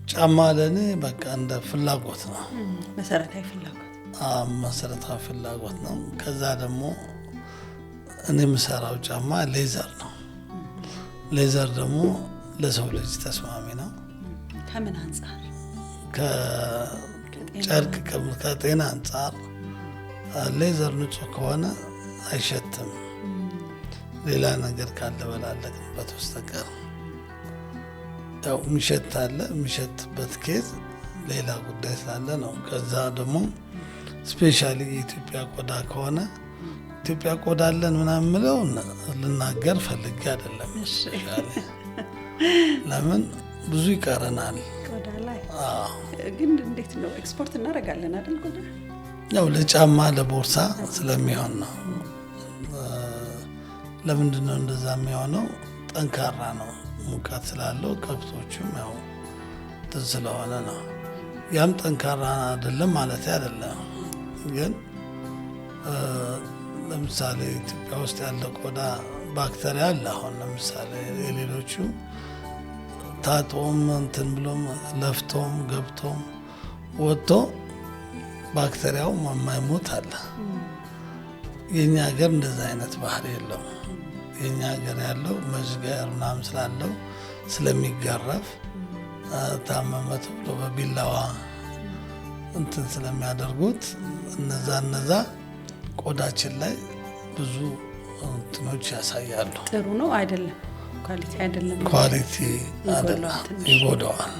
ጫማ ለኔ በቃ እንደ ፍላጎት ነው። መሰረታዊ ፍላጎት ነው። ከዛ ደግሞ እኔ የምሰራው ጫማ ሌዘር ነው። ሌዘር ደግሞ ለሰው ልጅ ተስማሚ ነው። ከምን አንፃር? ከጨርቅ ከጤና አንፃር ሌዘር ንጹህ ከሆነ አይሸትም፣ ሌላ ነገር ካለበላለቅበት በስተቀር። ያው የሚሸት አለ፣ የሚሸትበት ኬዝ ሌላ ጉዳይ ስላለ ነው። ከዛ ደግሞ ስፔሻሊ የኢትዮጵያ ቆዳ ከሆነ ኢትዮጵያ ቆዳ አለን ምናምን ምለው ልናገር ፈልጌ አይደለም። ለምን ብዙ ይቀረናል ቆዳ ላይ። ግን እንዴት ነው ኤክስፖርት እናደርጋለን አይደል? ቆዳ ያው ለጫማ ለቦርሳ ስለሚሆን ነው። ለምንድን ነው እንደዛ የሚሆነው? ጠንካራ ነው፣ ሙቀት ስላለው ከብቶቹም ያው ስለሆነ ነው። ያም ጠንካራ አይደለም ማለት አይደለም። ግን ለምሳሌ ኢትዮጵያ ውስጥ ያለ ቆዳ ባክቴሪያ አለ። አሁን ለምሳሌ የሌሎቹ ታጦም እንትን ብሎም ለፍቶም ገብቶም ወጥቶ ባክቴሪያው የማይሞት አለ። የኛ ሀገር እንደዛ አይነት ባህሪ የለውም። የኛ ሀገር ያለው መዝገር ምናምን ስላለው ስለሚገረፍ ታመመ ተብሎ በቢላዋ እንትን ስለሚያደርጉት እነዛ ቆዳችን ላይ ብዙ እንትኖች ያሳያሉ። ጥሩ ነው አይደለም? ኳሊቲ አይደለም፣ ኳሊቲ አይደለም፣ ይጎዳዋል።